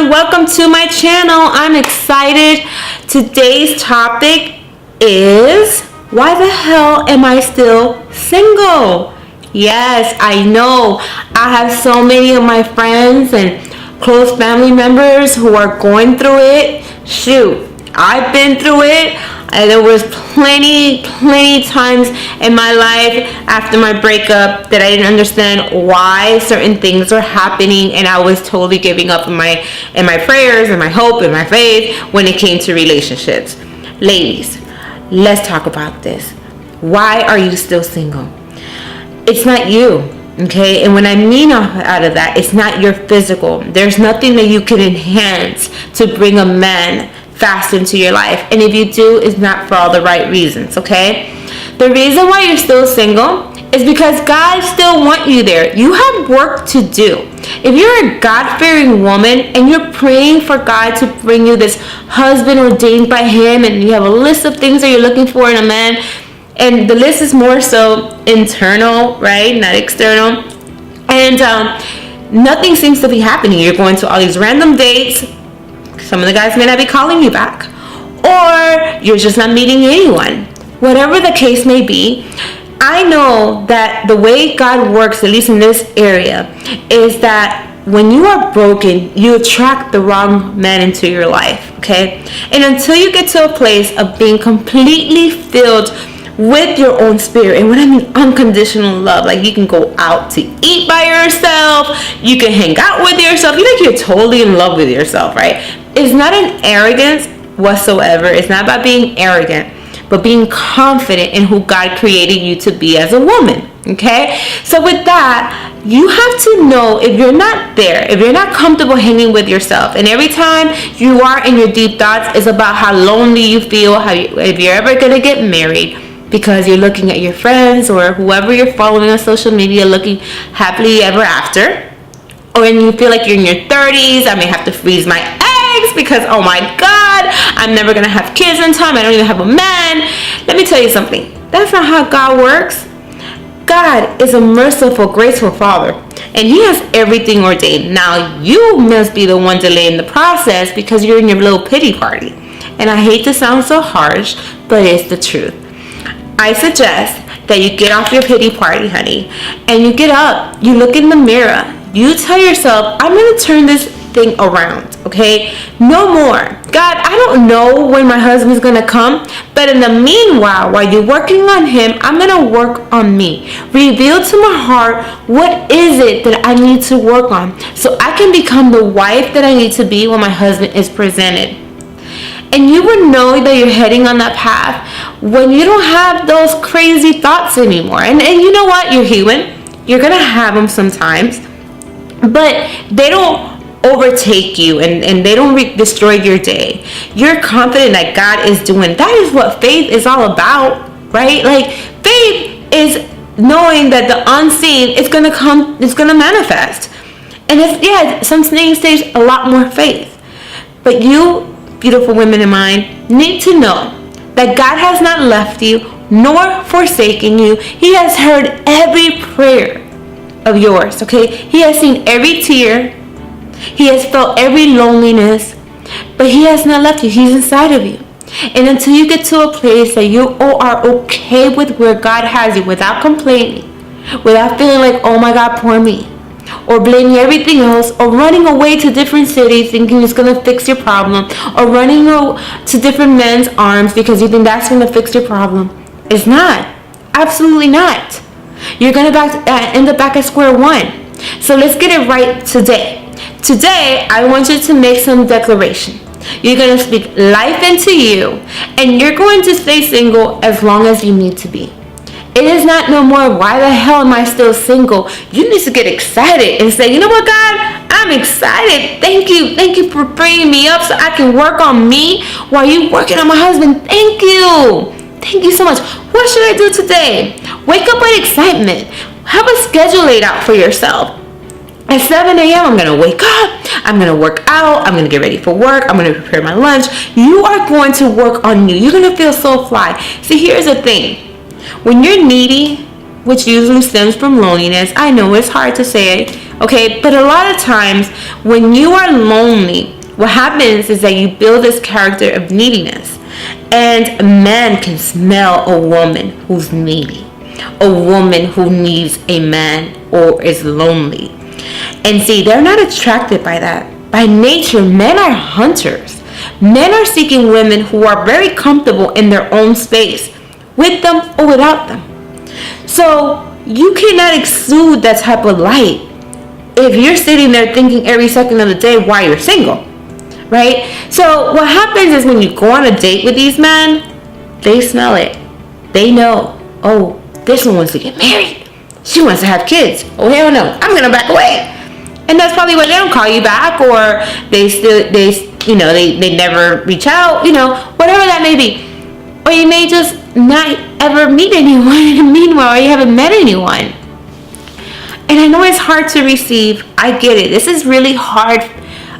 everyone, welcome to my channel. I'm excited. Today's topic is why the hell am I still single? Yes, I know I have so many of my friends and close family members who are going through it. Shoot, I've been through it. And there was plenty times in my life after my breakup that I didn't understand why certain things were happening, and I was totally giving up in my prayers and my hope and my faith when it came to relationships. Ladies, let's talk about this. Why are you still single? It's not you, okay? And when I mean out of that, it's not your physical. There's nothing that you can enhance to bring a man fast into your life, and if you do, it's not for all the right reasons, okay? The reason why you're still single is because God still wants you there. You have work to do. If you're a God-fearing woman and you're praying for God to bring you this husband ordained by Him, and you have a list of things that you're looking for in a man, and the list is more so internal, right, not external, and nothing seems to be happening. You're going to all these random dates. Some of the guys may not be calling you back, or you're just not meeting anyone. Whatever the case may be, I know that the way God works, at least in this area, is that when you are broken, you attract the wrong man into your life, okay? And until you get to a place of being completely filled with your own spirit, and when I mean unconditional love, like you can go out to eat by yourself, you can hang out with yourself, you're totally in love with yourself, right? It's not an arrogance whatsoever. It's not about being arrogant, but being confident in who God created you to be as a woman, okay? So with that, you have to know if you're not there, if you're not comfortable hanging with yourself, and every time you are in your deep thoughts is about how lonely you feel, if you're ever going to get married, because you're looking at your friends or whoever you're following on social media looking happily ever after, or when you feel like you're in your 30s, I may have to freeze my eggs because, oh my God, I'm never going to have kids in time. I don't even have a man. Let me tell you something. That's not how God works. God is a merciful, graceful Father, and He has everything ordained. Now, you must be the one delaying the process because you're in your little pity party. And I hate to sound so harsh, but it's the truth. I suggest that you get off your pity party, honey, and you get up, you look in the mirror, you tell yourself, I'm going to turn this thing around, okay? No more. God, I don't know when my husband's going to come, but in the meanwhile, while you're working on him, I'm going to work on me. Reveal to my heart, what is it that I need to work on so I can become the wife that I need to be when my husband is presented. And you will know that you're heading on that path when you don't have those crazy thoughts anymore. And you know what? You're human. You're going to have them sometimes. But they don't overtake you and they don't destroy your day. You're confident that God is doing. That is what faith is all about, right? Like, faith is knowing that the unseen is going to come, it's going to manifest. And some things take a lot more faith. But you, beautiful women in mine, need to know that God has not left you nor forsaken you. He has heard every prayer of yours, okay? He has seen every tear. He has felt every loneliness, but He has not left you. He's inside of you. And until you get to a place that you are okay with where God has you, without complaining, without feeling like, oh my God, poor me, or blaming everything else, or running away to different cities thinking it's going to fix your problem, or running to different men's arms because you think that's going to fix your problem. It's not. Absolutely not. You're going to end up back at square one. So let's get it right today. Today, I want you to make some declaration. You're going to speak life into you, and you're going to stay single as long as you need to be. It is not no more, why the hell am I still single? You need to get excited and say, you know what, God? I'm excited. Thank you. Thank you for bringing me up so I can work on me while you're working on my husband. Thank you. Thank you so much. What should I do today? Wake up with excitement. Have a schedule laid out for yourself. At 7 a.m., I'm going to wake up. I'm going to work out. I'm going to get ready for work. I'm going to prepare my lunch. You are going to work on you. You're going to feel so fly. See, here's the thing. When you're needy, which usually stems from loneliness, I know it's hard to say it, okay? But a lot of times when you are lonely, what happens is that you build this character of neediness. And a man can smell a woman who's needy, a woman who needs a man or is lonely. And see, they're not attracted by that. By nature, men are hunters. Men are seeking women who are very comfortable in their own space, with them or without them. So you cannot exude that type of light if you're sitting there thinking every second of the day why you're single, right? So what happens is when you go on a date with these men, they smell it. They know, oh, this one wants to get married. She wants to have kids. Oh, hell no, I'm gonna back away. And that's probably why they don't call you back, or they never reach out, whatever that may be. Or you may just not ever meet anyone in the meanwhile, or you haven't met anyone. And I know it's hard to receive. I get it. This is really hard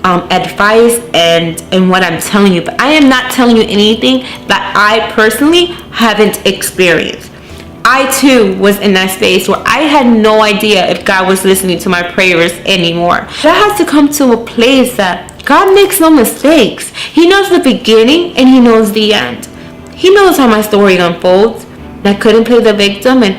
advice and what I'm telling you. But I am not telling you anything that I personally haven't experienced. I too was in that space where I had no idea if God was listening to my prayers anymore. That has to come to a place that God makes no mistakes. He knows the beginning and He knows the end. He knows how my story unfolds. I couldn't play the victim, and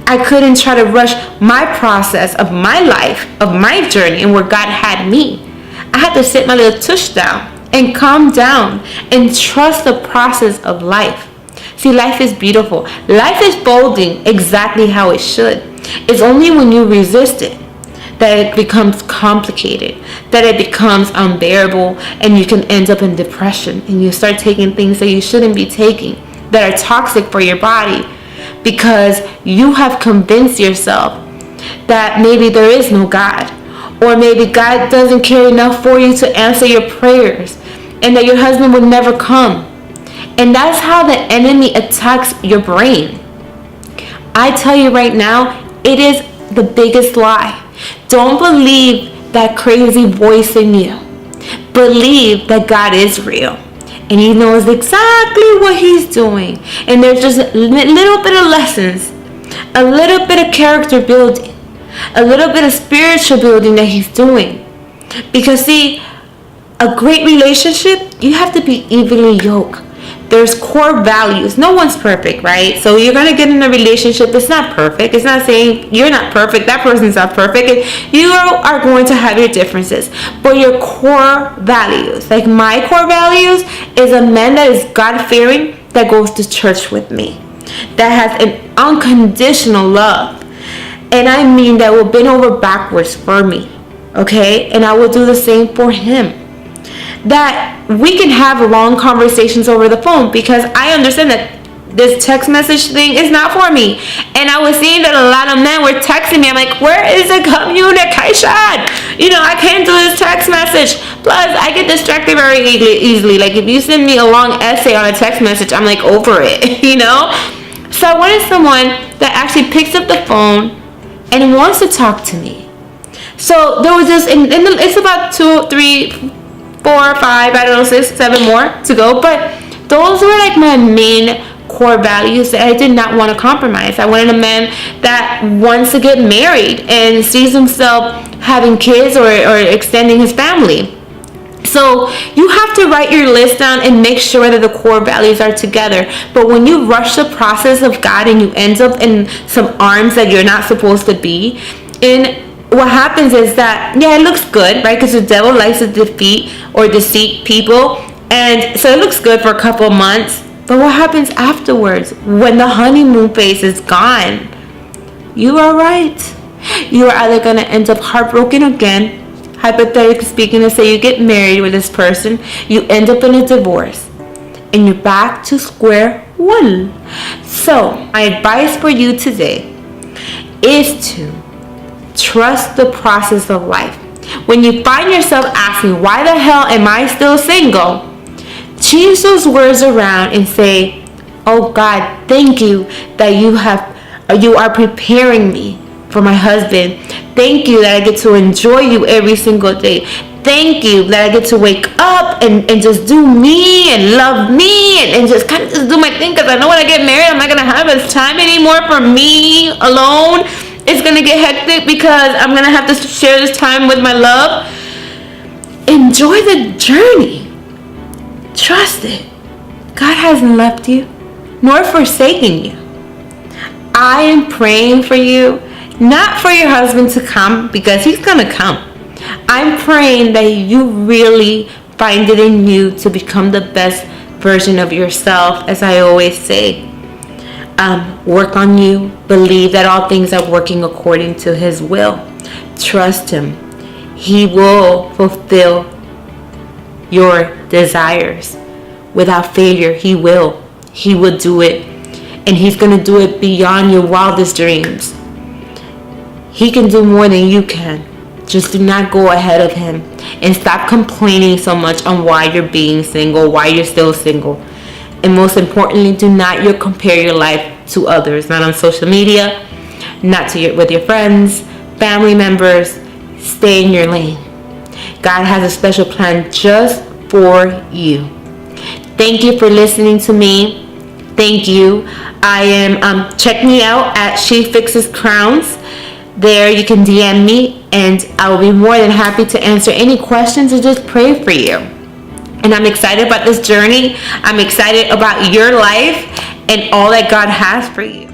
I couldn't try to rush my process of my life, of my journey, and where God had me. I had to sit my little tush down and calm down and trust the process of life. See, life is beautiful. Life is folding exactly how it should. It's only when you resist it that it becomes complicated, that it becomes unbearable, and you can end up in depression, and you start taking things that you shouldn't be taking, that are toxic for your body, because you have convinced yourself that maybe there is no God, or maybe God doesn't care enough for you to answer your prayers, and that your husband would never come. And that's how the enemy attacks your brain. I tell you right now, it is the biggest lie. Don't believe that crazy voice in you. Believe that God is real, and He knows exactly what He's doing. And there's just a little bit of lessons, a little bit of character building, a little bit of spiritual building that He's doing. Because see, a great relationship, you have to be evenly yoked. There's core values. No one's perfect, right? So you're going to get in a relationship. It's not perfect. It's not saying you're not perfect. That person's not perfect. You are going to have your differences. But your core values, like my core values, is a man that is God-fearing, that goes to church with me, that has an unconditional love. And I mean that will bend over backwards for me, okay? And I will do the same for him. That we can have long conversations over the phone, because I understand that this text message thing is not for me. And I was seeing that a lot of men were texting me. I'm like, where is the communication? I can't do this text message. Plus, I get distracted very easily. Like, if you send me a long essay on a text message, I'm like over it, So I wanted someone that actually picks up the phone and wants to talk to me. So there was this, and it's about 2, 3, 4, 5, I don't know, 6, 7 more to go. But those were like my main core values that I did not want to compromise. I wanted a man that wants to get married and sees himself having kids or extending his family. So you have to write your list down and make sure that the core values are together. But when you rush the process of God and you end up in some arms that you're not supposed to be in, what happens is that, it looks good, right? Because the devil likes to defeat or deceive people. And so it looks good for a couple of months. But what happens afterwards, when the honeymoon phase is gone? You are right. You are either going to end up heartbroken again, hypothetically speaking, let's say you get married with this person, you end up in a divorce, and you're back to square one. So my advice for you today is to trust the process of life. When you find yourself asking, why the hell am I still single? Change those words around and say, oh God, thank you that you are preparing me for my husband. Thank you that I get to enjoy you every single day. Thank you that I get to wake up and just do me and love me and just kind of just do my thing, because I know when I get married, I'm not going to have this time anymore for me alone. It's going to get hectic because I'm going to have to share this time with my love. And enjoy the journey. Trust it. God hasn't left you nor forsaken you. I am praying for you, not for your husband to come, because he's going to come. I'm praying that you really find it in you to become the best version of yourself, as I always say. Work on you. Believe that all things are working according to his will. Trust him. He will fulfill your desires without failure. He will do it, and he's going to do it beyond your wildest dreams. He can do more than you can. Just do not go ahead of him, and stop complaining so much on why you're being single, why you're still single. And most importantly, do not compare your life to others, not on social media, not with your friends, family members. Stay in your lane. God has a special plan just for you. Thank you for listening to me. Thank you. I am check me out at She Fixes Crowns. There you can DM me, and I will be more than happy to answer any questions or just pray for you. And I'm excited about this journey. I'm excited about your life and all that God has for you.